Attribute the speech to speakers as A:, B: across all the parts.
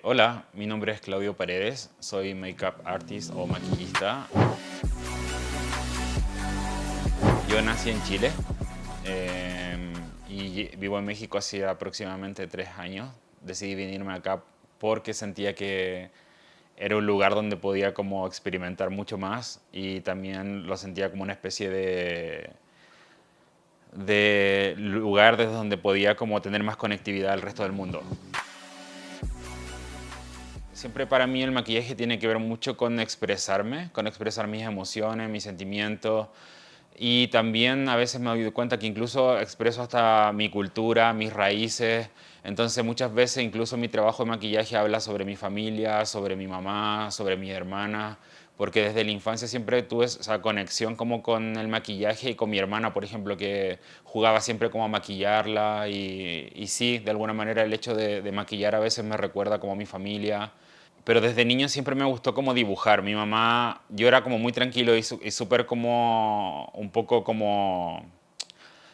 A: Hola, mi nombre es Claudio Paredes, soy makeup artist o maquillista. Yo nací en Chile y vivo en México hace aproximadamente 3 años. Decidí venirme acá porque sentía que era un lugar donde podía como experimentar mucho más y también lo sentía como una especie de lugar desde donde podía como tener más conectividad al resto del mundo. Siempre para mí el maquillaje tiene que ver mucho con expresar mis emociones, mis sentimientos y también a veces me doy cuenta que incluso expreso hasta mi cultura, mis raíces. Entonces muchas veces incluso mi trabajo de maquillaje habla sobre mi familia, sobre mi mamá, sobre mi hermana, porque desde la infancia siempre tuve esa conexión como con el maquillaje y con mi hermana, por ejemplo, que jugaba siempre como a maquillarla y sí, de alguna manera el hecho de maquillar a veces me recuerda como a mi familia. Pero desde niño siempre me gustó como dibujar. Mi mamá, yo era como muy tranquilo y súper como, un poco como,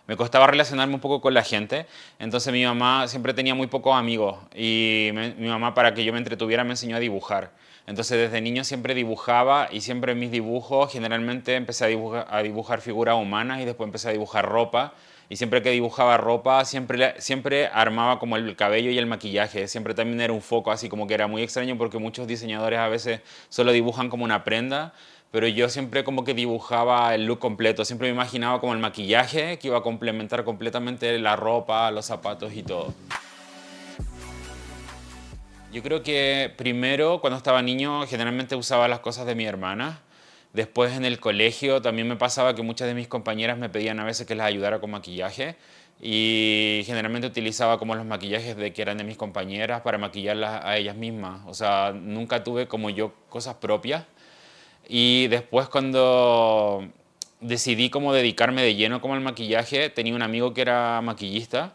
A: me costaba relacionarme un poco con la gente. Entonces mi mamá siempre tenía muy pocos amigos y mi mamá para que yo me entretuviera me enseñó a dibujar. Entonces desde niño siempre dibujaba y siempre en mis dibujos generalmente empecé a dibujar figuras humanas y después empecé a dibujar ropa. Y siempre que dibujaba ropa, siempre armaba como el cabello y el maquillaje. Siempre también era un foco, así como que era muy extraño porque muchos diseñadores a veces solo dibujan como una prenda, pero yo siempre como que dibujaba el look completo. Siempre me imaginaba como el maquillaje que iba a complementar completamente la ropa, los zapatos y todo. Yo creo que primero, cuando estaba niño, generalmente usaba las cosas de mi hermana. Después en el colegio también me pasaba que muchas de mis compañeras me pedían a veces que las ayudara con maquillaje y generalmente utilizaba como los maquillajes de que eran de mis compañeras para maquillarlas a ellas mismas. O sea, nunca tuve como yo cosas propias. Y después cuando decidí como dedicarme de lleno como al maquillaje, tenía un amigo que era maquillista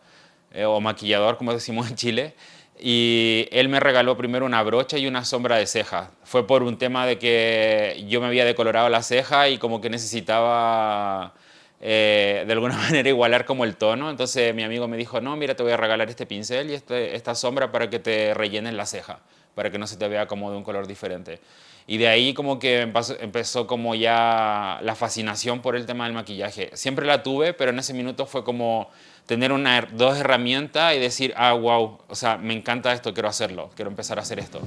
A: o maquillador, como decimos en Chile, y él me regaló primero una brocha y una sombra de ceja. Fue por un tema de que yo me había decolorado la ceja y como que necesitaba de alguna manera igualar como el tono. Entonces mi amigo me dijo, no, mira, te voy a regalar este pincel y esta sombra para que te rellenen la ceja, para que no se te vea como de un color diferente. Y de ahí como que empezó como ya la fascinación por el tema del maquillaje. Siempre la tuve, pero en ese minuto fue como tener dos herramientas y decir, ah, wow, o sea, me encanta esto, quiero hacerlo, quiero empezar a hacer esto.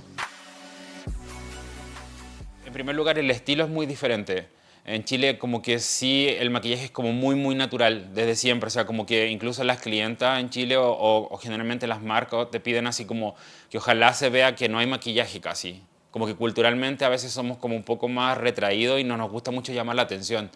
A: En primer lugar, el estilo es muy diferente. En Chile como que sí, el maquillaje es como muy, muy natural desde siempre. O sea, como que incluso las clientas en Chile o generalmente las marcas te piden así como que ojalá se vea que no hay maquillaje casi. Como que culturalmente a veces somos como un poco más retraídos y no nos gusta mucho llamar la atención.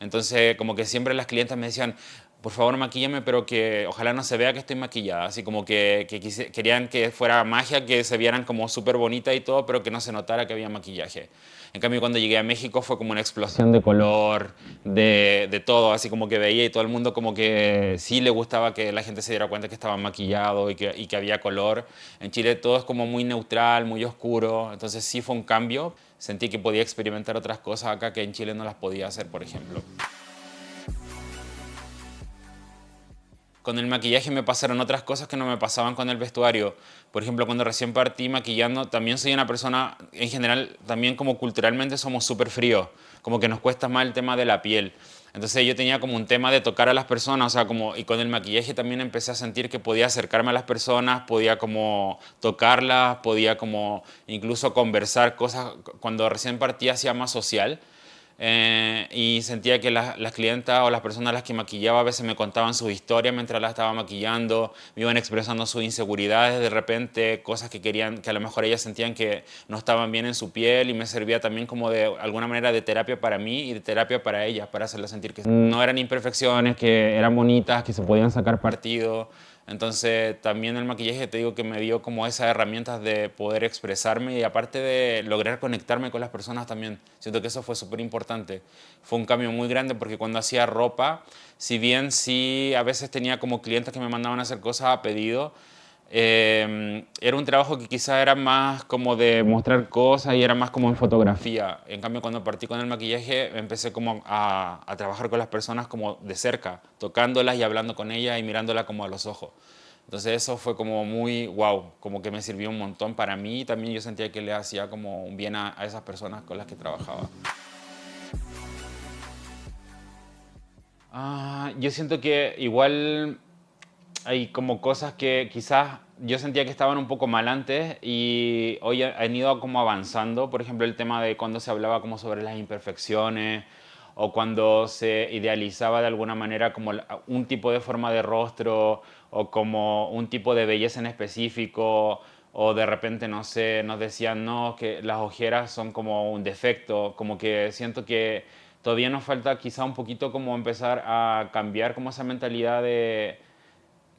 A: Entonces como que siempre las clientas me decían, por favor maquíllame, pero que ojalá no se vea que estoy maquillada. Así como que querían que fuera magia, que se vieran como súper bonita y todo, pero que no se notara que había maquillaje. En cambio, cuando llegué a México fue como una explosión de color, de todo, así como que veía y todo el mundo como que sí le gustaba que la gente se diera cuenta que estaba maquillado y que había color. En Chile todo es como muy neutral, muy oscuro, entonces sí fue un cambio. Sentí que podía experimentar otras cosas acá que en Chile no las podía hacer, por ejemplo. Con el maquillaje me pasaron otras cosas que no me pasaban con el vestuario. Por ejemplo, cuando recién partí maquillando, también soy una persona, en general, también como culturalmente somos súper fríos, como que nos cuesta más el tema de la piel. Entonces yo tenía como un tema de tocar a las personas, o sea, como, y con el maquillaje también empecé a sentir que podía acercarme a las personas, podía como tocarlas, podía como incluso conversar cosas, cuando recién partí hacía más social. Y sentía que las clientas o las personas a las que maquillaba a veces me contaban sus historias mientras las estaba maquillando, me iban expresando sus inseguridades de repente, cosas que querían, que a lo mejor ellas sentían que no estaban bien en su piel y me servía también como de alguna manera de terapia para mí y de terapia para ellas, para hacerlas sentir que no eran imperfecciones, que eran bonitas, que se podían sacar partido. Entonces también el maquillaje te digo que me dio como esas herramientas de poder expresarme y aparte de lograr conectarme con las personas también. Siento que eso fue súper importante. Fue un cambio muy grande porque cuando hacía ropa, si bien sí a veces tenía como clientes que me mandaban a hacer cosas a pedido, era un trabajo que quizá era más como de mostrar cosas y era más como en fotografía. En cambio, cuando partí con el maquillaje, empecé como a trabajar con las personas como de cerca, tocándolas y hablando con ellas y mirándolas como a los ojos. Entonces eso fue como muy wow, como que me sirvió un montón para mí y también yo sentía que le hacía como un bien a esas personas con las que trabajaba. Yo siento que igual hay como cosas que quizás yo sentía que estaban un poco mal antes y hoy han ido como avanzando. Por ejemplo, el tema de cuando se hablaba como sobre las imperfecciones o cuando se idealizaba de alguna manera como un tipo de forma de rostro o como un tipo de belleza en específico o de repente, no sé, nos decían, no, que las ojeras son como un defecto, como que siento que todavía nos falta quizá un poquito como empezar a cambiar como esa mentalidad de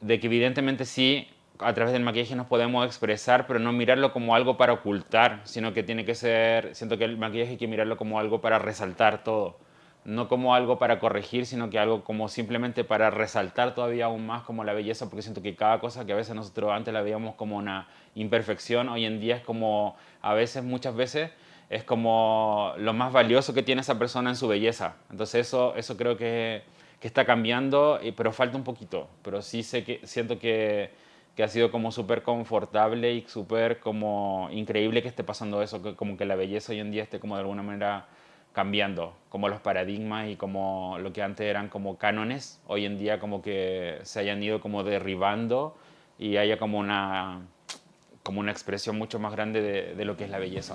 A: que evidentemente sí, a través del maquillaje nos podemos expresar, pero no mirarlo como algo para ocultar, sino que tiene que ser, siento que el maquillaje hay que mirarlo como algo para resaltar todo, no como algo para corregir, sino que algo como simplemente para resaltar todavía aún más como la belleza, porque siento que cada cosa que a veces nosotros antes la veíamos como una imperfección, hoy en día es como, a veces, muchas veces, es como lo más valioso que tiene esa persona en su belleza. Entonces eso creo que está cambiando, pero falta un poquito. Pero sí sé que siento que ha sido como súper confortable y súper como increíble que esté pasando eso, que como que la belleza hoy en día esté como de alguna manera cambiando, como los paradigmas y como lo que antes eran como cánones, hoy en día como que se hayan ido como derribando y haya como una expresión mucho más grande de lo que es la belleza.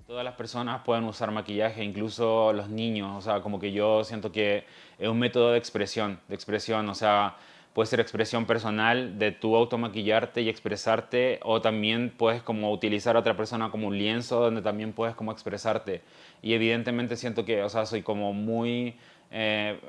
A: Todas las personas pueden usar maquillaje, incluso los niños, o sea, como que yo siento que es un método de expresión, o sea, puede ser expresión personal de tú automaquillarte y expresarte, o también puedes como utilizar a otra persona como un lienzo donde también puedes como expresarte. Y evidentemente siento que, o sea, soy como muy eh,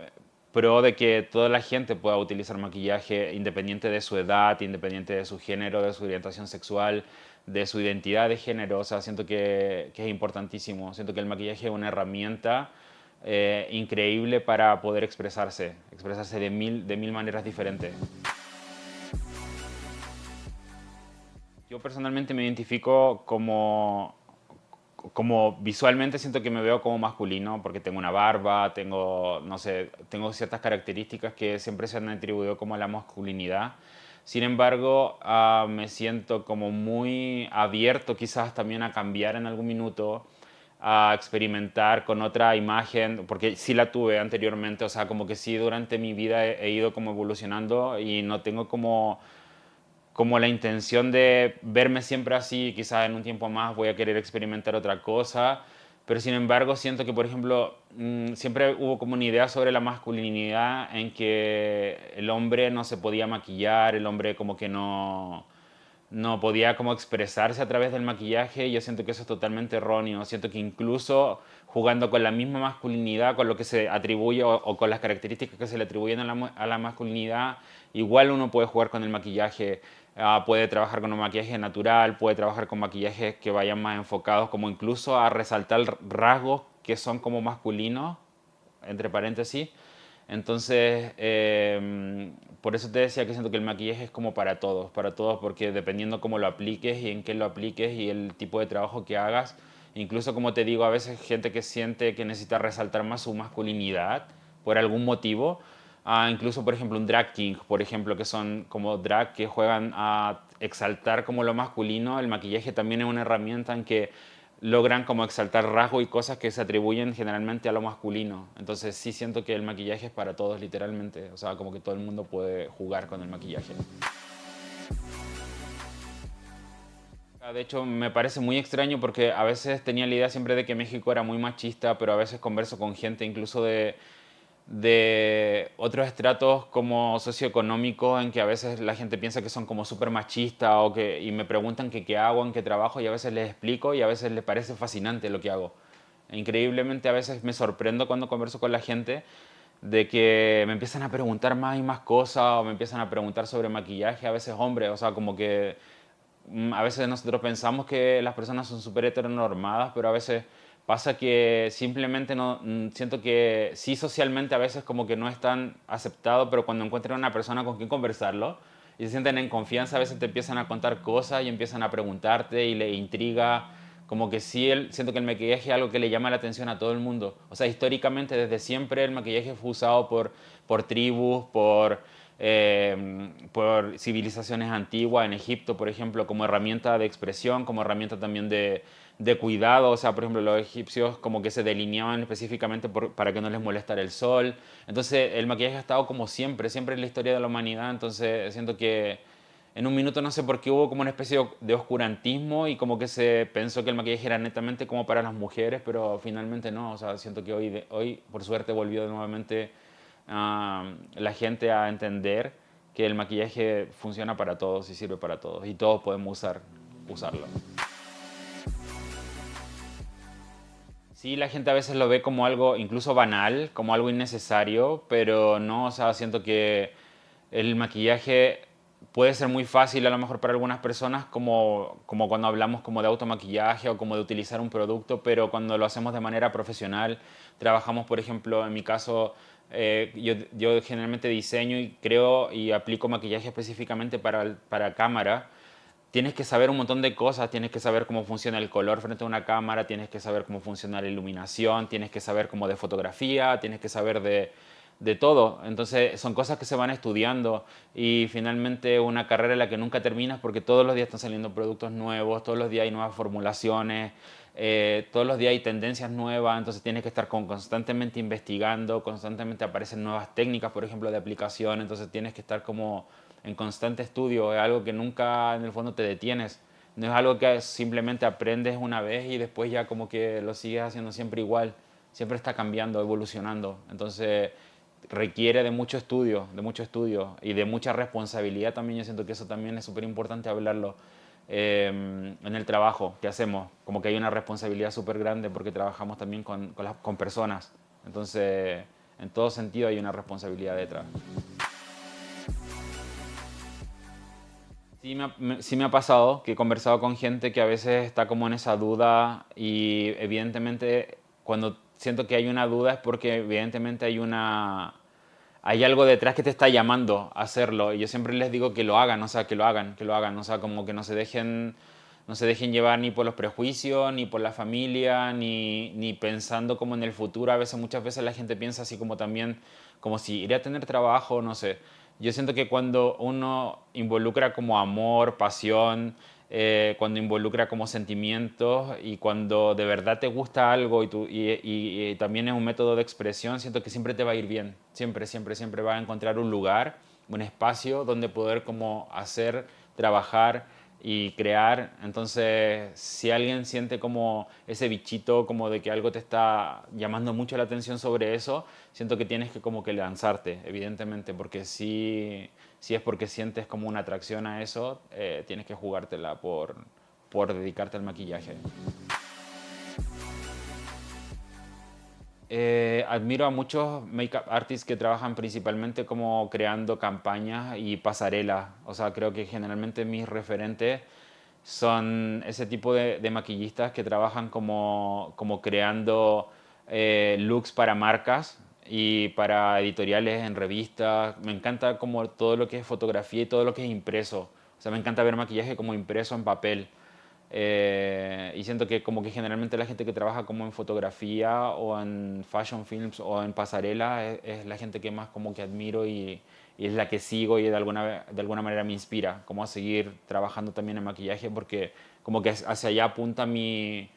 A: pro de que toda la gente pueda utilizar maquillaje independiente de su edad, independiente de su género, de su orientación sexual, de su identidad de género. O sea, siento que es importantísimo. Siento que el maquillaje es una herramienta increíble para poder expresarse de mil maneras diferentes. Yo personalmente me identifico como visualmente siento que me veo como masculino porque tengo una barba, tengo, no sé, tengo ciertas características que siempre se han atribuido como a la masculinidad. Sin embargo, me siento como muy abierto quizás también a cambiar en algún minuto, a experimentar con otra imagen, porque sí la tuve anteriormente, o sea, como que sí durante mi vida he ido como evolucionando y no tengo como la intención de verme siempre así, quizás en un tiempo más voy a querer experimentar otra cosa, pero sin embargo siento que, por ejemplo, siempre hubo como una idea sobre la masculinidad en que el hombre no se podía maquillar, el hombre como que no podía como expresarse a través del maquillaje y yo siento que eso es totalmente erróneo. Siento que incluso jugando con la misma masculinidad, con lo que se atribuye o con las características que se le atribuyen a la masculinidad, igual uno puede jugar con el maquillaje. Puede trabajar con un maquillaje natural, puede trabajar con maquillajes que vayan más enfocados como incluso a resaltar rasgos que son como masculinos, entre paréntesis. Entonces, por eso te decía que siento que el maquillaje es como para todos, porque dependiendo cómo lo apliques y en qué lo apliques y el tipo de trabajo que hagas, incluso como te digo, a veces gente que siente que necesita resaltar más su masculinidad por algún motivo, incluso por ejemplo un drag king, por ejemplo, que son como drag que juegan a exaltar como lo masculino, el maquillaje también es una herramienta en que logran como exaltar rasgos y cosas que se atribuyen generalmente a lo masculino. Entonces sí siento que el maquillaje es para todos literalmente, o sea, como que todo el mundo puede jugar con el maquillaje. De hecho, me parece muy extraño porque a veces tenía la idea siempre de que México era muy machista, pero a veces converso con gente incluso de otros estratos como socioeconómicos en que a veces la gente piensa que son como súper machistas y me preguntan que qué hago, en qué trabajo y a veces les explico y a veces les parece fascinante lo que hago. E increíblemente a veces me sorprendo cuando converso con la gente de que me empiezan a preguntar más y más cosas o me empiezan a preguntar sobre maquillaje, a veces hombres, o sea, como que a veces nosotros pensamos que las personas son súper heteronormadas, pero a veces pasa que simplemente no, siento que sí socialmente a veces como que no es tan aceptado, pero cuando encuentran una persona con quien conversarlo y se sienten en confianza, a veces te empiezan a contar cosas y empiezan a preguntarte y le intriga como que sí, siento que el maquillaje es algo que le llama la atención a todo el mundo. O sea, históricamente, desde siempre el maquillaje fue usado por tribus, por civilizaciones antiguas, en Egipto, por ejemplo, como herramienta de expresión, como herramienta también de cuidado. O sea, por ejemplo, los egipcios como que se delineaban específicamente para que no les molestara el sol. Entonces, el maquillaje ha estado como siempre, siempre en la historia de la humanidad. Entonces, siento que en un minuto no sé por qué hubo como una especie de oscurantismo y como que se pensó que el maquillaje era netamente como para las mujeres, pero finalmente no. O sea, siento que hoy por suerte volvió nuevamente la gente a entender que el maquillaje funciona para todos y sirve para todos y todos podemos usarlo. Sí, la gente a veces lo ve como algo incluso banal, como algo innecesario, pero no, o sea, siento que el maquillaje puede ser muy fácil a lo mejor para algunas personas, como cuando hablamos como de automaquillaje o como de utilizar un producto, pero cuando lo hacemos de manera profesional, trabajamos, por ejemplo, en mi caso, yo generalmente diseño y creo y aplico maquillaje específicamente para cámara. Tienes que saber un montón de cosas, tienes que saber cómo funciona el color frente a una cámara, tienes que saber cómo funciona la iluminación, tienes que saber cómo de fotografía, tienes que saber de todo. Entonces son cosas que se van estudiando y finalmente una carrera en la que nunca terminas porque todos los días están saliendo productos nuevos, todos los días hay nuevas formulaciones, todos los días hay tendencias nuevas, entonces tienes que estar constantemente investigando, constantemente aparecen nuevas técnicas, por ejemplo, de aplicación, entonces tienes que estar como en constante estudio, es algo que nunca en el fondo te detienes. No es algo que simplemente aprendes una vez y después ya como que lo sigues haciendo siempre igual. Siempre está cambiando, evolucionando. Entonces requiere de mucho estudio y de mucha responsabilidad también. Yo siento que eso también es súper importante hablarlo en el trabajo que hacemos. Como que hay una responsabilidad súper grande porque trabajamos también con personas. Entonces, en todo sentido hay una responsabilidad detrás. Sí me ha pasado que he conversado con gente que a veces está como en esa duda y evidentemente cuando siento que hay una duda es porque evidentemente hay algo detrás que te está llamando a hacerlo y yo siempre les digo que lo hagan, o sea, que lo hagan, o sea, como que no se dejen llevar ni por los prejuicios, ni por la familia, ni pensando como en el futuro. A veces, muchas veces la gente piensa así como también, como si iré a tener trabajo, no sé. Yo siento que cuando uno involucra como amor, pasión, cuando involucra como sentimientos y cuando de verdad te gusta algo y también es un método de expresión, siento que siempre te va a ir bien. Siempre, siempre, siempre vas a encontrar un lugar, un espacio donde poder como hacer, trabajar y crear. Entonces, si alguien siente como ese bichito, como de que algo te está llamando mucho la atención sobre eso, siento que tienes que como que lanzarte, evidentemente, porque si es porque sientes como una atracción a eso, tienes que jugártela por dedicarte al maquillaje. Admiro a muchos make-up artists que trabajan principalmente como creando campañas y pasarelas. O sea, creo que generalmente mis referentes son ese tipo de maquillistas que trabajan como creando looks para marcas y para editoriales en revistas. Me encanta como todo lo que es fotografía y todo lo que es impreso. O sea, me encanta ver maquillaje como impreso en papel. Y siento que como que generalmente la gente que trabaja como en fotografía o en fashion films o en pasarela es la gente que más como que admiro y es la que sigo y de alguna manera me inspira como a seguir trabajando también en maquillaje porque como que hacia allá apunta mi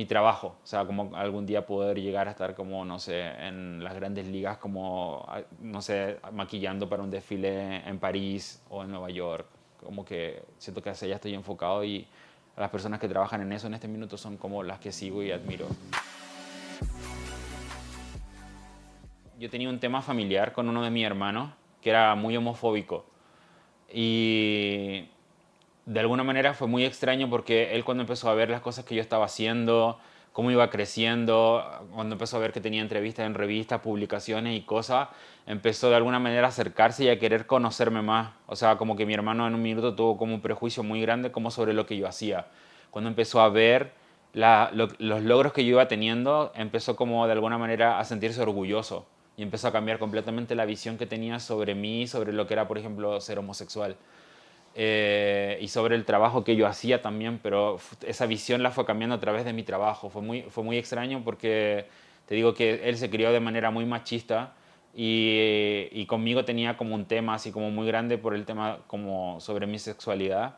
A: trabajo. O sea, como algún día poder llegar a estar como, no sé, en las grandes ligas como, no sé, maquillando para un desfile en París o en Nueva York. Como que siento que hacia allá estoy enfocado y las personas que trabajan en eso en este minuto son como las que sigo y admiro. Yo tenía un tema familiar con uno de mis hermanos que era muy homofóbico y de alguna manera fue muy extraño porque él cuando empezó a ver las cosas que yo estaba haciendo, cómo iba creciendo, cuando empezó a ver que tenía entrevistas en revistas, publicaciones y cosas, empezó de alguna manera a acercarse y a querer conocerme más. O sea, como que mi hermano en un minuto tuvo como un prejuicio muy grande como sobre lo que yo hacía. Cuando empezó a ver los logros que yo iba teniendo, empezó como de alguna manera a sentirse orgulloso y empezó a cambiar completamente la visión que tenía sobre mí, sobre lo que era, por ejemplo, ser homosexual. y sobre el trabajo que yo hacía también, pero esa visión la fue cambiando a través de mi trabajo. Fue muy extraño porque te digo que él se crió de manera muy machista y conmigo tenía como un tema así como muy grande por el tema como sobre mi sexualidad.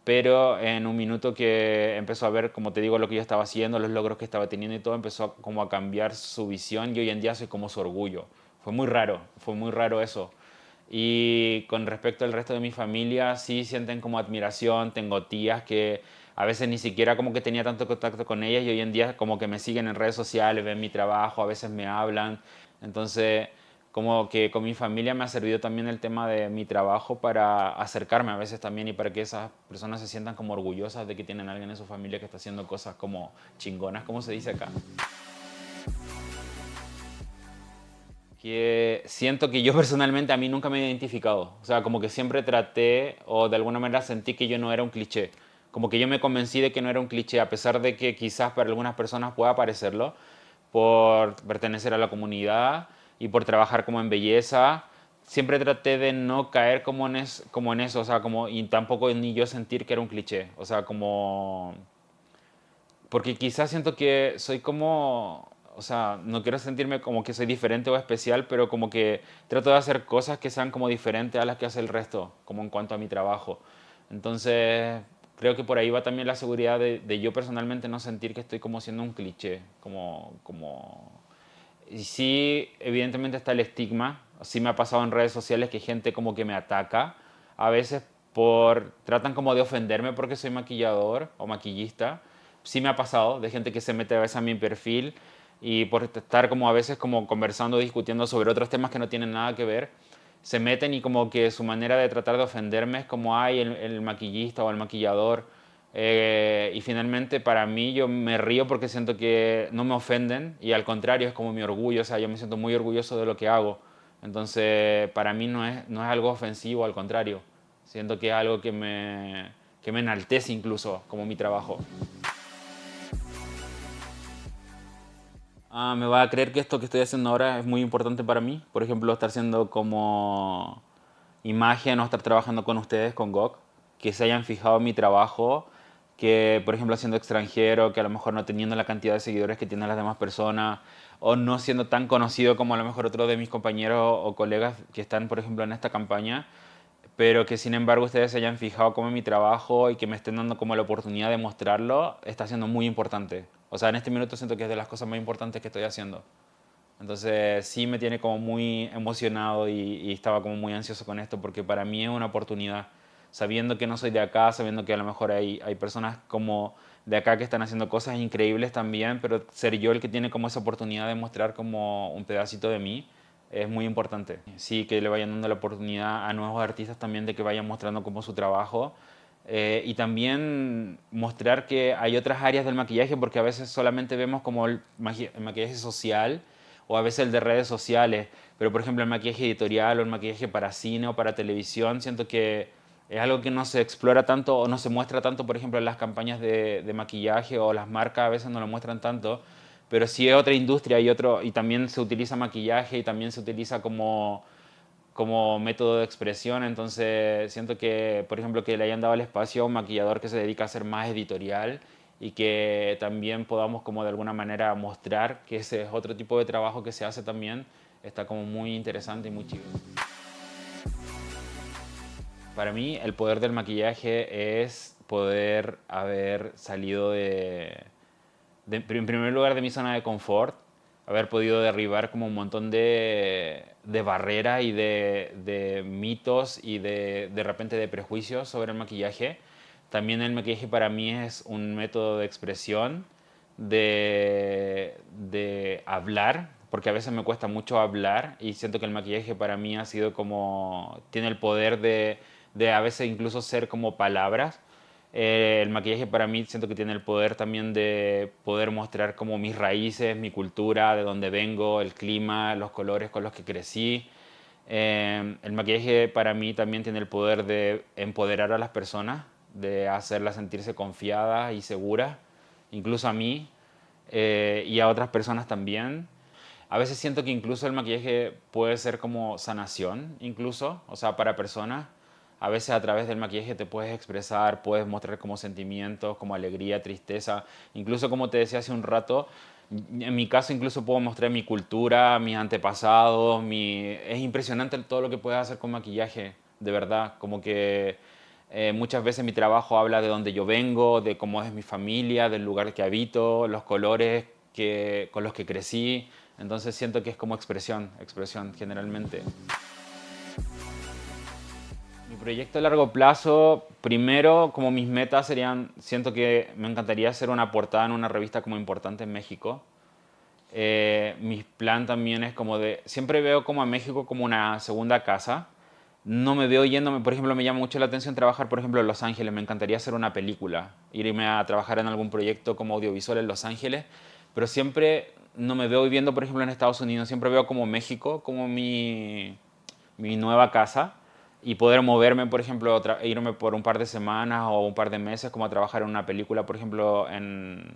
A: Pero en un minuto que empezó a ver, como te digo, lo que yo estaba haciendo, los logros que estaba teniendo y todo, empezó como a cambiar su visión y hoy en día soy como su orgullo. Fue muy raro eso. Y con respecto al resto de mi familia, sí sienten como admiración. Tengo tías que a veces ni siquiera como que tenía tanto contacto con ellas y hoy en día como que me siguen en redes sociales, ven mi trabajo, a veces me hablan. Entonces, como que con mi familia me ha servido también el tema de mi trabajo para acercarme a veces también y para que esas personas se sientan como orgullosas de que tienen a alguien en su familia que está haciendo cosas como chingonas, como se dice acá. Que siento que yo personalmente a mí nunca me he identificado. O sea, como que siempre traté o de alguna manera sentí que yo no era un cliché. Como que yo me convencí de que no era un cliché, a pesar de que quizás para algunas personas pueda parecerlo, por pertenecer a la comunidad y por trabajar como en belleza. Siempre traté de no caer como en eso, o sea, como, y tampoco ni yo sentir que era un cliché. O sea, como porque quizás siento que soy como, o sea, no quiero sentirme como que soy diferente o especial, pero como que trato de hacer cosas que sean como diferentes a las que hace el resto, como en cuanto a mi trabajo. Entonces, creo que por ahí va también la seguridad de yo personalmente no sentir que estoy como siendo un cliché, y sí, evidentemente está el estigma. Sí me ha pasado en redes sociales que gente como que me ataca. A veces tratan como de ofenderme porque soy maquillador o maquillista. Sí me ha pasado de gente que se mete a veces a mi perfil y por estar como a veces como conversando, discutiendo sobre otros temas que no tienen nada que ver, se meten y como que su manera de tratar de ofenderme es como, ay, el maquillista o el maquillador. Y finalmente para mí yo me río porque siento que no me ofenden y al contrario es como mi orgullo, o sea, yo me siento muy orgulloso de lo que hago. Entonces para mí no es algo ofensivo, al contrario, siento que es algo que me enaltece incluso como mi trabajo. Me va a creer que esto que estoy haciendo ahora es muy importante para mí. Por ejemplo, estar haciendo como imagen o estar trabajando con ustedes, con GOG, que se hayan fijado en mi trabajo, que por ejemplo siendo extranjero, que a lo mejor no teniendo la cantidad de seguidores que tienen las demás personas, o no siendo tan conocido como a lo mejor otros de mis compañeros o colegas que están, por ejemplo, en esta campaña, pero que sin embargo ustedes se hayan fijado como en mi trabajo y que me estén dando como la oportunidad de mostrarlo, está siendo muy importante. O sea, en este minuto siento que es de las cosas más importantes que estoy haciendo. Entonces sí me tiene como muy emocionado y estaba como muy ansioso con esto porque para mí es una oportunidad. Sabiendo que no soy de acá, sabiendo que a lo mejor hay personas como de acá que están haciendo cosas increíbles también, pero ser yo el que tiene como esa oportunidad de mostrar como un pedacito de mí es muy importante. Sí, que le vayan dando la oportunidad a nuevos artistas también de que vayan mostrando como su trabajo. Y también mostrar que hay otras áreas del maquillaje porque a veces solamente vemos como el maquillaje social o a veces el de redes sociales, pero por ejemplo el maquillaje editorial o el maquillaje para cine o para televisión, siento que es algo que no se explora tanto o no se muestra tanto, por ejemplo, en las campañas de maquillaje o las marcas a veces no lo muestran tanto, pero sí es otra industria y también se utiliza maquillaje y también se utiliza como método de expresión, entonces siento que, por ejemplo, que le hayan dado el espacio a un maquillador que se dedica a ser más editorial y que también podamos como de alguna manera mostrar que ese es otro tipo de trabajo que se hace también, está como muy interesante y muy chido. Para mí el poder del maquillaje es poder haber salido en primer lugar de mi zona de confort, haber podido derribar como un montón de barreras y de mitos y de repente de prejuicios sobre el maquillaje. También el maquillaje para mí es un método de expresión, de hablar, porque a veces me cuesta mucho hablar y siento que el maquillaje para mí ha sido como, tiene el poder de a veces incluso ser como palabras. El maquillaje para mí siento que tiene el poder también de poder mostrar como mis raíces, mi cultura, de dónde vengo, el clima, los colores con los que crecí. El maquillaje para mí también tiene el poder de empoderar a las personas, de hacerlas sentirse confiadas y seguras, incluso a mí y a otras personas también. A veces siento que incluso el maquillaje puede ser como sanación, incluso, o sea, para personas. A veces a través del maquillaje te puedes expresar, puedes mostrar como sentimientos, como alegría, tristeza. Incluso como te decía hace un rato, en mi caso incluso puedo mostrar mi cultura, mis antepasados, Es impresionante todo lo que puedes hacer con maquillaje, de verdad. Como que muchas veces mi trabajo habla de dónde yo vengo, de cómo es mi familia, del lugar que habito, los colores con los que crecí. Entonces siento que es como expresión generalmente. Mi proyecto a largo plazo, primero, como mis metas serían, siento que me encantaría hacer una portada en una revista como importante en México. Mi plan también es como siempre veo como a México como una segunda casa. No me veo yéndome, por ejemplo, me llama mucho la atención trabajar, por ejemplo, en Los Ángeles. Me encantaría hacer una película, irme a trabajar en algún proyecto como audiovisual en Los Ángeles, pero siempre no me veo viviendo, por ejemplo, en Estados Unidos. Siempre veo como México como mi nueva casa y poder moverme, por ejemplo, irme por un par de semanas o un par de meses como a trabajar en una película, por ejemplo, en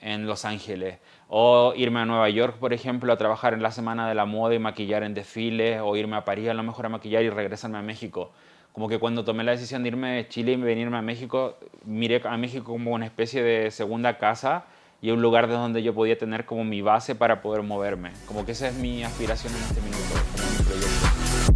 A: Los Ángeles. O irme a Nueva York, por ejemplo, a trabajar en la Semana de la Moda y maquillar en desfiles. O irme a París a lo mejor a maquillar y regresarme a México. Como que cuando tomé la decisión de irme de Chile y venirme a México, miré a México como una especie de segunda casa y un lugar de donde yo podía tener como mi base para poder moverme. Como que esa es mi aspiración en este minuto, como mi proyecto.